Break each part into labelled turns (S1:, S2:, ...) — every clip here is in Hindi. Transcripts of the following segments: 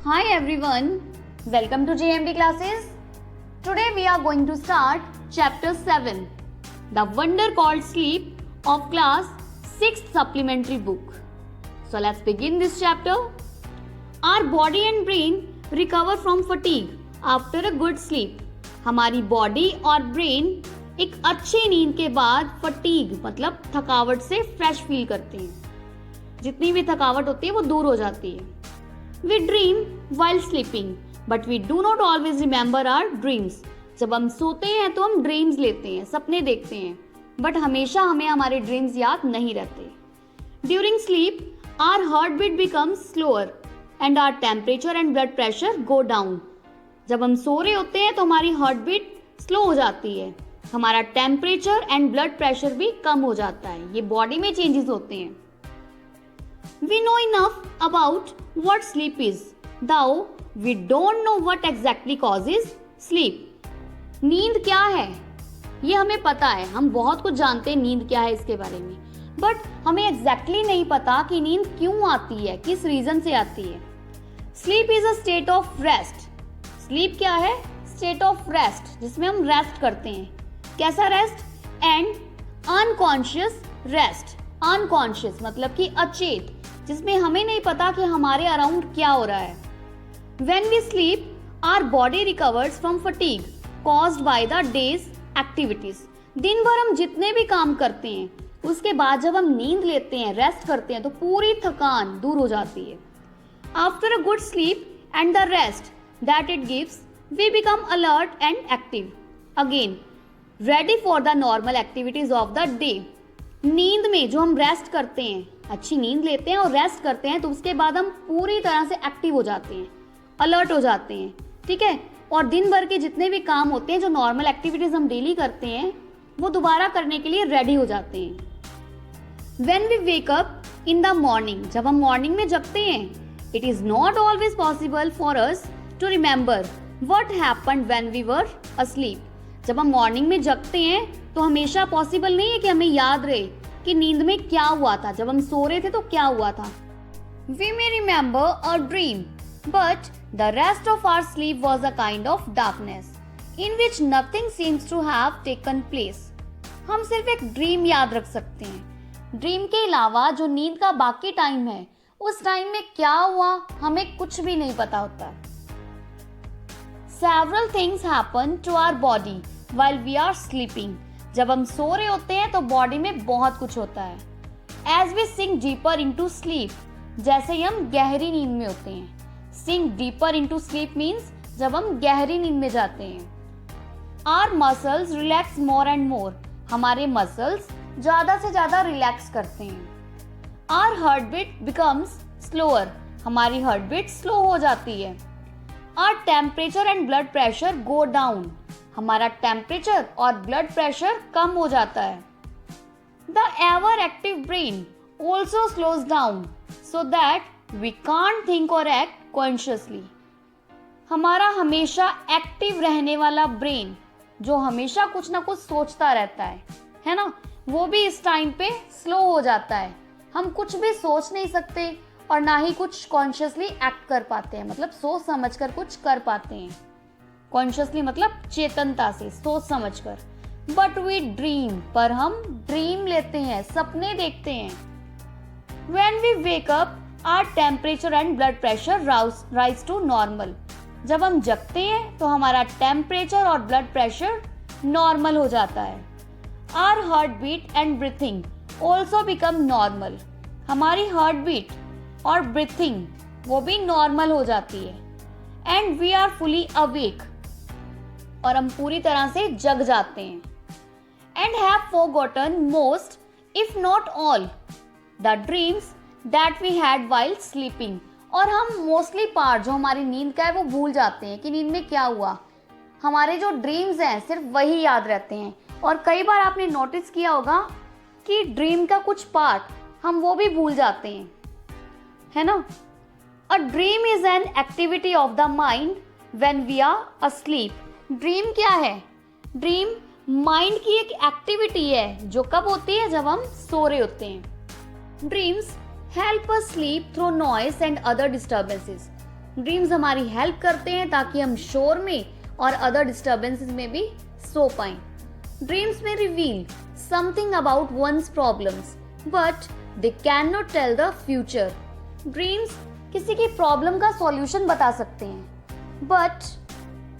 S1: Hi everyone, welcome to JMD classes. Today we are going to start chapter 7, The Wonder Called Sleep of class 6th supplementary book. So let's begin this chapter. Our body and brain recover from fatigue after a good sleep. हमारी बॉडी और ब्रेन एक अच्छी नींद के बाद फटीग मतलब थकावट से फ्रेश फील करते हैं. जितनी भी थकावट होती है वो दूर हो जाती है. We dream while sleeping, but we do not always remember our dreams. जब हम सोते हैं तो हम ड्रीम्स लेते हैं, सपने देखते हैं, बट हमेशा हमें हमारे ड्रीम्स याद नहीं रहते. During sleep, our heartbeat becomes slower and our temperature and blood pressure go down. जब हम सो रहे होते हैं तो हमारी हार्ट बीट स्लो हो जाती है, हमारा टेम्परेचर एंड ब्लड प्रेशर भी कम हो जाता है. ये बॉडी में चेंजेस होते हैं. We know enough about what sleep is, though we don't know what exactly causes sleep. नींद क्या है ये हमें पता है, हम बहुत कुछ जानते हैं नींद क्या है इसके बारे में, बट हमें एग्जैक्टली नहीं पता कि नींद क्यों आती है, किस रीजन से आती है. Sleep is a state of rest. Sleep क्या है? स्टेट ऑफ रेस्ट, जिसमें हम रेस्ट करते हैं. कैसा rest? And unconscious rest. Unconscious मतलब कि अचेत, जिसमें हमें नहीं पता कि हमारे अराउंड क्या हो रहा है. When we sleep, our body recovers from fatigue caused by the day's activities. दिन भर हम जितने भी काम करते हैं उसके बाद जब हम नींद लेते हैं, रेस्ट करते हैं, तो पूरी थकान दूर हो जाती है. After a good sleep and the rest that it gives, we become alert and active. Again, ready for the normal activities of the day. नींद में जो हम रेस्ट करते हैं, अच्छी नींद लेते हैं और रेस्ट करते हैं, तो उसके बाद हम पूरी तरह से एक्टिव हो जाते हैं, अलर्ट हो जाते हैं. ठीक है. और दिन भर के जितने भी काम होते हैं, जो नॉर्मल एक्टिविटीज हम डेली करते हैं, वो दोबारा करने के लिए रेडी हो जाते हैं. When we wake up in the morning, जब हम मॉर्निंग में जगते हैं, it is not always possible for us to remember what happened when we were asleep. जब हम मॉर्निंग में जगते हैं तो हमेशा पॉसिबल नहीं है कि हमें याद रहे कि नींद में क्या हुआ था, जब हम सो रहे थे तो क्या हुआ था. We may remember a dream, but the rest of our sleep was a kind of darkness in which nothing seems to have taken place. हम सिर्फ एक ड्रीम याद रख सकते हैं. ड्रीम के अलावा जो नींद का बाकी टाइम है, उस टाइम में क्या हुआ हमें कुछ भी नहीं पता होता. Several things happen to our body while we are sleeping. जब हम सो रहे होते हैं तो बॉडी में बहुत कुछ होता है. As we sink deeper into sleep, जैसे ही हम गहरी नींद में होते हैं. Sink deeper into sleep means जब हम गहरी नींद में जाते हैं. Our muscles relax more and more. हमारे मसल्स ज्यादा से ज्यादा रिलैक्स करते हैं. Our heartbeat becomes slower. हमारी हार्टबीट स्लो हो जाती है. Our temperature and blood pressure go down. हमारा टेम्परेचर और ब्लड प्रेशर कम हो जाता है. The ever active brain also slows down so that we can't think or act consciously. हमारा हमेशा एक्टिव रहने वाला ब्रेन, जो हमेशा कुछ ना कुछ सोचता रहता है ना, वो भी इस टाइम पे स्लो हो जाता है. हम कुछ भी सोच नहीं सकते और ना ही कुछ कॉन्शियसली एक्ट कर पाते हैं, मतलब सोच समझ कर कुछ कर पाते हैं. कॉन्शियसली मतलब चेतनता से, सोच समझकर. बट वी ड्रीम, पर हम ड्रीम लेते हैं, सपने देखते हैं. When we wake up, our temperature and blood pressure rise to normal. जब हम जगते हैं तो हमारा टेम्परेचर और ब्लड प्रेशर नॉर्मल हो जाता है. Our heartbeat and breathing also become normal. हमारी हार्ट बीट और ब्रीथिंग वो भी नॉर्मल हो जाती है. And we are fully awake. और हम पूरी तरह से जग जाते हैं. And have forgotten most, if not all, the dreams that we had while sleeping. और हम मोस्टली पार्ट जो हमारी नींद का है वो भूल जाते हैं कि नींद में क्या हुआ. हमारे जो ड्रीम्स हैं सिर्फ वही याद रहते हैं. और कई बार आपने नोटिस किया होगा कि ड्रीम का कुछ पार्ट हम वो भी भूल जाते हैं, है ना. A dream is an activity of the mind when we are asleep. Dream क्या है? ड्रीम माइंड की एक एक्टिविटी है जो कब होती है? जब हम सो रहे होते हैं. Dreams help us sleep through noise and other disturbances. Dreams हमारी हेल्प करते हैं ताकि हम शोर में और अदर डिस्टर्बेंसेस में भी सो पाएं। ड्रीम्स में reveal something about one's problems but they can not tell the future. Dreams किसी की प्रॉब्लम का सॉल्यूशन बता सकते हैं बट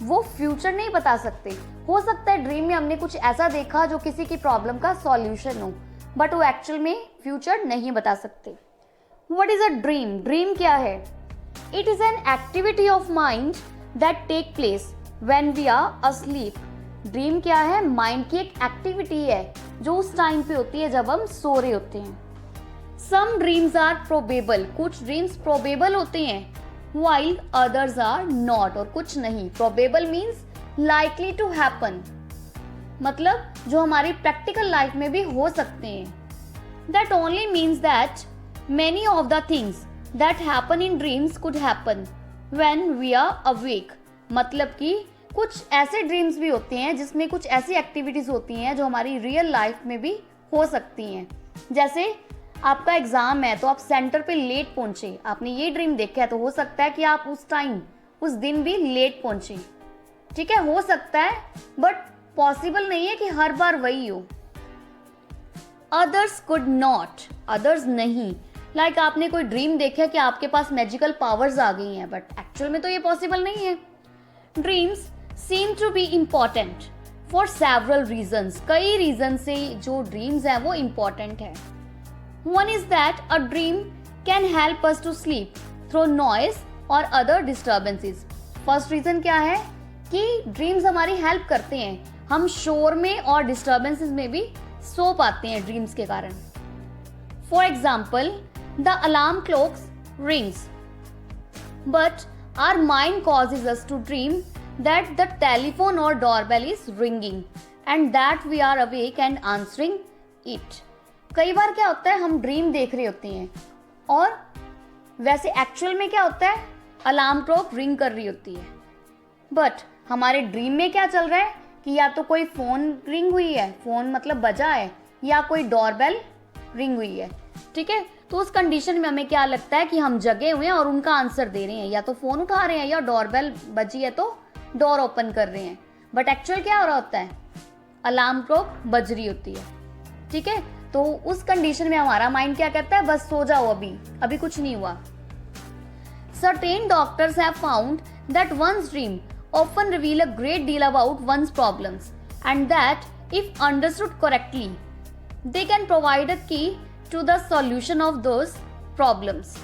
S1: वो फ्यूचर नहीं बता सकते। हो सकता है ड्रीम में हमने कुछ ऐसा देखा जो किसी की प्रॉब्लम का सॉल्यूशन हो बट वो एक्चुअल में फ्यूचर नहीं बता सकते। What is a dream? Dream क्या है? It is an activity of mind that take place when we are asleep. Dream क्या है? माइंड की एक एक्टिविटी है जो उस टाइम पे होती है जब हम सो रहे होते हैं। सम ड्रीम्स आर प्रोबेबल, कुछ ड्रीम्स प्रोबेबल होते हैं while others are not, और कुछ नहीं। probable means likely to happen, मतलब जो हमारी प्रैक्टिकल लाइफ में भी हो सकते हैं। that only means that many of the things that happen in dreams could happen when we are awake, मतलब कि कुछ ऐसे ड्रीम्स भी होते हैं जिसमें कुछ ऐसी एक्टिविटीज होती हैं जो हमारी रियल लाइफ में भी हो सकती हैं। जैसे आपका एग्जाम है तो आप सेंटर पे लेट पहुंचे, आपने ये ड्रीम देखा है तो हो सकता है कि आप उस टाइम उस दिन भी लेट पहुंचे। ठीक है, हो सकता है बट पॉसिबल नहीं है कि हर बार वही हो। अदर्स कुड नॉट, अदर्स नहीं। लाइक आपने कोई ड्रीम देखा कि आपके पास मैजिकल पावर्स आ गई हैं बट एक्चुअल में तो ये पॉसिबल नहीं है। Dreams seem to be important for several reasons, कई रीजन से जो ड्रीम्स हैं वो इम्पॉर्टेंट है। One is that a dream can help us to sleep through noise or other disturbances. First reason क्या है कि ड्रीम्स हमारी हेल्प करते हैं, हम शोर में और डिस्टर्बेंसेस में भी सो पाते हैं ड्रीम्स के कारण। For example, the alarm clocks rings but our mind causes us to dream that the telephone or doorbell is ringing and that we are awake and answering it. कई बार क्या होता है, हम ड्रीम देख रहे होते हैं और वैसे एक्चुअल में क्या होता है, अलार्म क्लॉक रिंग कर रही होती है बट हमारे ड्रीम में क्या चल रहा है कि या तो कोई फोन रिंग हुई है, फोन मतलब बजा है, या कोई डोरबेल रिंग हुई है। ठीक है, तो उस कंडीशन में हमें क्या लगता है कि हम जगे हुए हैं और उनका आंसर दे रहे हैं, या तो फोन उठा रहे हैं या डोरबेल बजी है तो डोर ओपन कर रहे हैं। बट एक्चुअल क्या हो रहा होता है, अलार्म क्लॉक बज रही होती है। ठीक है, तो उस कंडीशन में हमारा माइंड क्या कहता है, बस सो जाओ, अभी कुछ नहीं हुआ। Certain doctors have found that one's dream often reveal a great deal about one's problems and that if understood correctly, they can provide a key to the solution of those problems.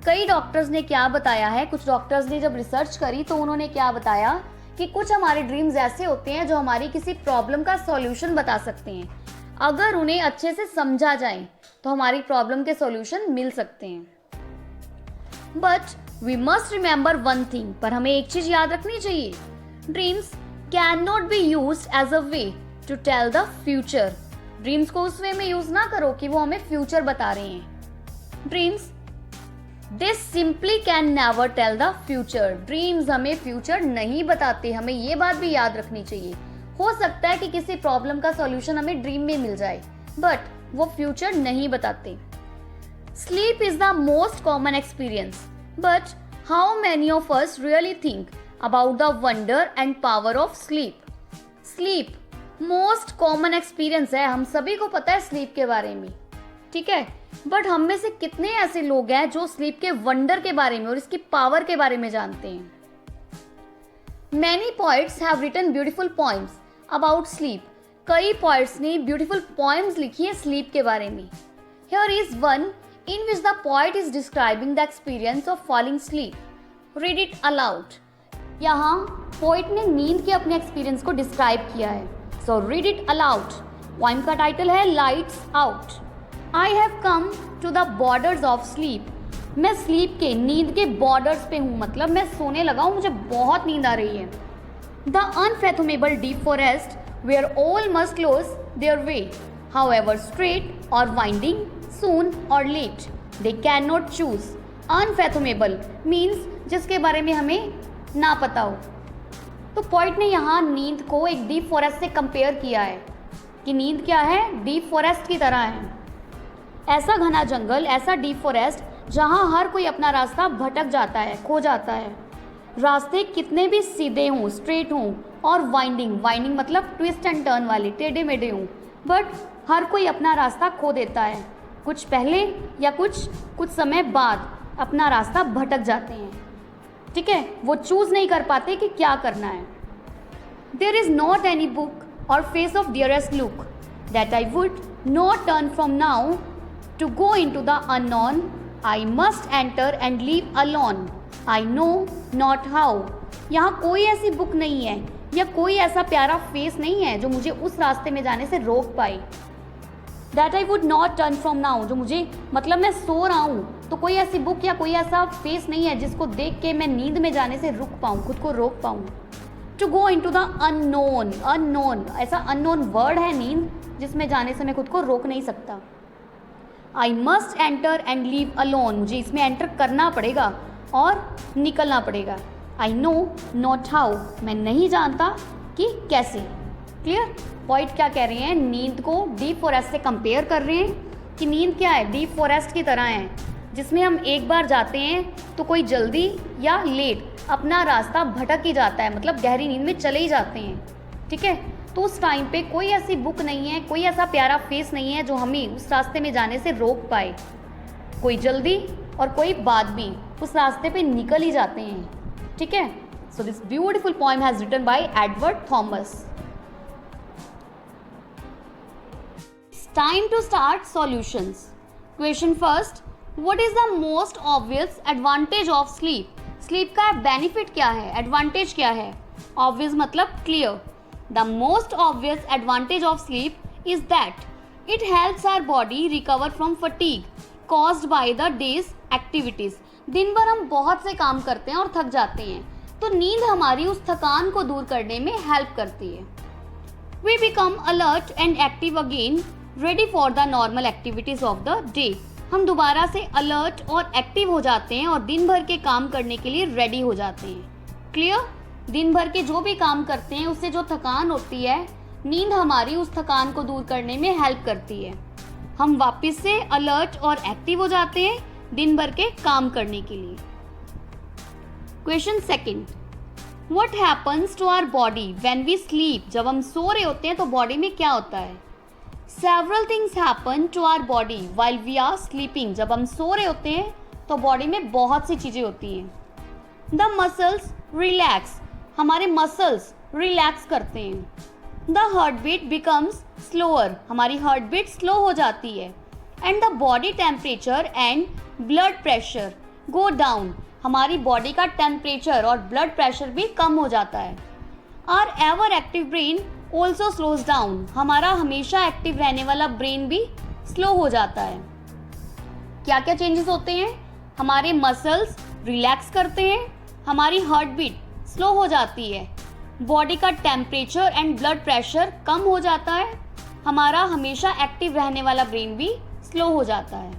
S1: कई डॉक्टर्स ने क्या बताया है, कुछ डॉक्टर्स ने जब रिसर्च करी तो उन्होंने क्या बताया कि कुछ हमारे ड्रीम्स ऐसे होते हैं जो हमारी किसी प्रॉब्लम का सॉल्यूशन बता सकते हैं। अगर उन्हें अच्छे से समझा जाए तो हमारी प्रॉब्लम के सॉल्यूशन मिल सकते हैं। But we must remember one thing, पर हमें एक चीज याद रखनी चाहिए, dreams can not be used as a way to tell the future. Dreams को उस वे में यूज ना करो कि वो हमें फ्यूचर बता रहे हैं। Dreams they simply can never tell the future. Dreams हमें फ्यूचर नहीं बताते, हमें ये बात भी याद रखनी चाहिए। हो सकता है कि किसी प्रॉब्लम का सॉल्यूशन हमें ड्रीम में मिल जाए बट वो फ्यूचर नहीं बताते। Sleep is the most common experience but how many of us really think about the wonder and power of sleep. Sleep most common experience है, हम सभी को पता है स्लीप के बारे में। ठीक है, बट हम में से कितने ऐसे लोग हैं जो स्लीप के वंडर के बारे में और इसकी पावर के बारे में जानते हैं। Many poets have written beautiful poems about sleep. कई poets ने beautiful poems लिखी है sleep के बारे में। Here is one in which the poet is describing the experience of falling asleep. Read it aloud. यहाँ poet ने नींद के अपने experience को describe किया है। So read it aloud. Poem का title है Lights Out. I have come to the borders of sleep. मैं स्लीप के, नींद के बॉर्डर्स पे हूँ, मतलब मैं सोने लगा हूँ, मुझे बहुत नींद आ रही है। The unfathomable deep forest where all must close their way, however straight or winding, soon or late, they cannot choose. Unfathomable means जिसके बारे में हमें ना पता हो। तो पॉइंट ने यहाँ नींद को एक डीप फॉरेस्ट से कंपेयर किया है कि नींद क्या है, डीप फॉरेस्ट की तरह है। ऐसा घना जंगल, ऐसा डीप फॉरेस्ट जहाँ हर कोई अपना रास्ता भटक जाता है, खो जाता है। रास्ते कितने भी सीधे हों, स्ट्रेट हों और वाइंडिंग मतलब ट्विस्ट एंड टर्न वाले, टेढ़े मेढ़े हों, बट हर कोई अपना रास्ता खो देता है। कुछ पहले या कुछ समय बाद अपना रास्ता भटक जाते हैं। ठीक है, वो चूज़ नहीं कर पाते कि क्या करना है। There is not any book or face of dearest look that I would not turn from now to go into the unknown. I must enter and leave alone. I know not how. यहाँ कोई ऐसी बुक नहीं है या कोई ऐसा प्यारा फेस नहीं है जो मुझे उस रास्ते में जाने से रोक पाए। That I would not turn from now, जो मुझे मतलब मैं सो रहा हूँ तो कोई ऐसी बुक या कोई ऐसा फेस नहीं है जिसको देख के मैं नींद में जाने से रुक पाऊँ, खुद को रोक पाऊँ। To go into the unknown, ऐसा अननोन वर्ड है नींद, जिसमें जाने से मैं खुद को रोक नहीं सकता। आई must enter and leave alone, मुझे इसमें एंटर करना पड़ेगा और निकलना पड़ेगा। आई नो नॉट हाउ, मैं नहीं जानता कि कैसे। क्लियर? पॉइंट क्या कह रहे हैं, नींद को डीप फॉरेस्ट से कंपेयर कर रहे हैं कि नींद क्या है, डीप फॉरेस्ट की तरह है, जिसमें हम एक बार जाते हैं तो कोई जल्दी या लेट अपना रास्ता भटक ही जाता है, मतलब गहरी नींद में चले ही जाते हैं। ठीक है, तो उस टाइम पे कोई ऐसी बुक नहीं है, कोई ऐसा प्यारा फेस नहीं है जो हमें उस रास्ते में जाने से रोक पाए। कोई जल्दी और कोई बाद में उस रास्ते पे निकल ही जाते हैं। ठीक है, so this beautiful poem has written by Edward Thomas. Time to start solutions. Question first, what is the most obvious advantage of sleep? Sleep का benefit क्या है, advantage क्या है? Obvious मतलब clear. The most obvious advantage of sleep is that it helps our body recover from fatigue caused by the day's activities. दिन भर हम बहुत से काम करते हैं और थक जाते हैं, तो नींद हमारी उस थकान को दूर करने में हेल्प करती है। We become alert and active again, ready for the normal activities of the day. हम दोबारा से अलर्ट और एक्टिव हो जाते हैं और दिन भर के काम करने के लिए रेडी हो जाते हैं। क्लियर? दिन भर के जो भी काम करते हैं उससे जो थकान होती है, नींद हमारी उस थकान को दूर करने में हेल्प करती है। हम वापस से अलर्ट और एक्टिव हो जाते हैं दिन भर के काम करने के लिए। Question second, what happens to our body when we sleep? जब हम सो रहे होते हैं तो बॉडी में क्या होता है? Several things happen to our body while we are sleeping. जब हम सो रहे होते हैं तो बॉडी में बहुत सी चीज़ें होती हैं। The muscles relax, हमारे मसल्स रिलैक्स करते हैं। The heartbeat becomes slower, हमारी हार्ट बीट स्लो हो जाती है। And the body temperature and blood pressure go down, हमारी बॉडी का टेम्परेचर और ब्लड प्रेशर भी कम हो जाता है। Our ever active brain also slows down, हमारा हमेशा एक्टिव रहने वाला ब्रेन भी स्लो हो जाता है। क्या क्या चेंजेस होते हैं? हमारे मसल्स रिलैक्स करते हैं, हमारी हार्ट बीट स्लो हो जाती है, बॉडी का टेम्परेचर एंड ब्लड प्रेशर कम हो जाता है, हमारा हमेशा एक्टिव रहने वाला ब्रेन भी स्लो हो जाता है।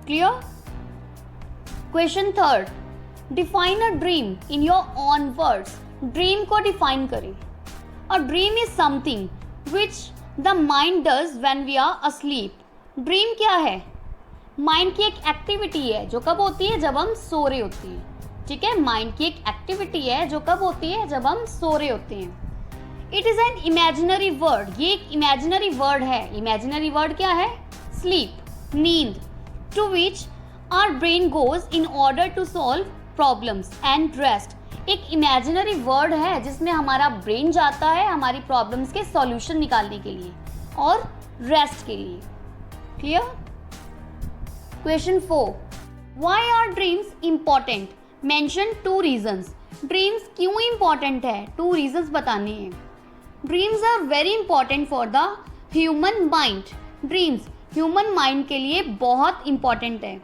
S1: Clear? Question third, define a dream in your own words. Dream को डिफाइन करें। A dream is something which the mind does when we are asleep. Dream क्या है? माइंड की एक एक्टिविटी है जो कब होती है? जब हम सो रहे होते हैं। ठीक है, माइंड की एक एक्टिविटी है जो कब होती है? जब हम सो रहे होते हैं। It is an imaginary word, ये एक इमेजिनरी वर्ड है। इमेजिनरी वर्ड क्या है? स्लीप, नींद, to which our brain goes in order to solve problems and rest. एक इमेजिनरी वर्ड है जिसमें हमारा ब्रेन जाता है हमारी प्रॉब्लम्स के सॉल्यूशन निकालने के लिए और रेस्ट के लिए। Clear? Question 4, why are dreams important? Mention 2 reasons. Dreams क्यों इंपॉर्टेंट है? 2 रीजंस बताने हैं। Dreams are very important for the human mind. Dreams human mind के लिए बहुत इंपॉर्टेंट है।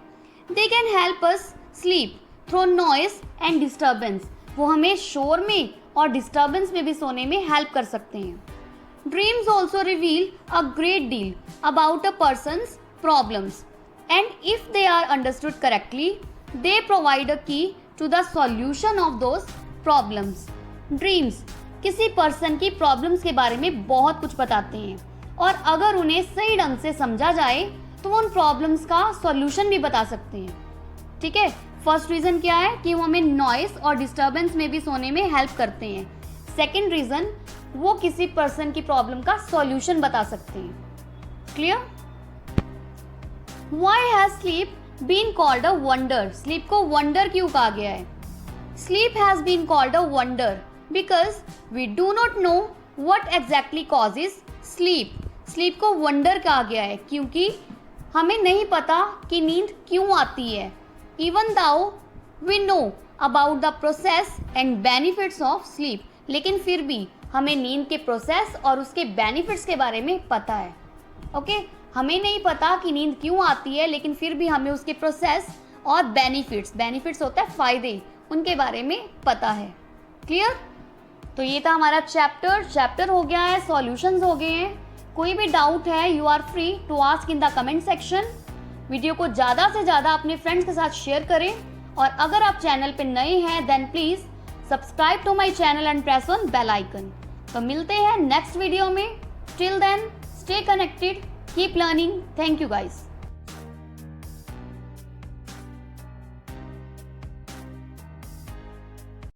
S1: They can help us sleep through noise and disturbance, वो हमें शोर में और डिस्टर्बेंस में भी सोने में हेल्प कर सकते हैं। Dreams also reveal a great deal about a person's problems and if they are understood correctly they provide a key to the solution of those problems. Dreams किसी पर्सन की प्रॉब्लम्स के बारे में बहुत कुछ बताते हैं और अगर उन्हें सही ढंग से समझा जाए तो वो उन प्रॉब्लम्स का सॉल्यूशन भी बता सकते हैं। ठीक है। फर्स्ट रीजन क्या है कि वो हमें नॉइस और डिस्टर्बेंस में भी सोने में हेल्प करते हैं। सेकेंड रीजन, वो किसी पर्सन की प्रॉब्लम का सॉल्यूशन बता सकते हैं। Clear? Why has sleep been called a wonder? Sleep को वंडर क्यों कहा गया है? Sleep has been called a wonder because we do not know what exactly causes sleep. Sleep को वंडर कहा गया है क्योंकि हमें नहीं पता कि नींद क्यों आती है। Even though we know about the process and benefits of sleep, लेकिन फिर भी हमें नींद के प्रोसेस और उसके बेनिफिट्स के बारे में पता है। ओके, हमें नहीं पता कि नींद क्यों आती है, लेकिन फिर भी हमें उसके प्रोसेस और बेनिफिट्स होता है फायदे, उनके बारे में पता है। क्लियर? तो ये था हमारा चैप्टर हो गया है, सॉल्यूशंस हो गए हैं। कोई भी डाउट है you are free to ask in the comment section. Video को ज़्यादा से ज़्यादा अपने फ्रेंड्स के साथ शेयर करें, और अगर आप चैनल पे नए हैं then please subscribe to my channel and press on bell icon. तो मिलते हैं नेक्स्ट वीडियो में। Till then stay connected, keep learning. Thank you guys.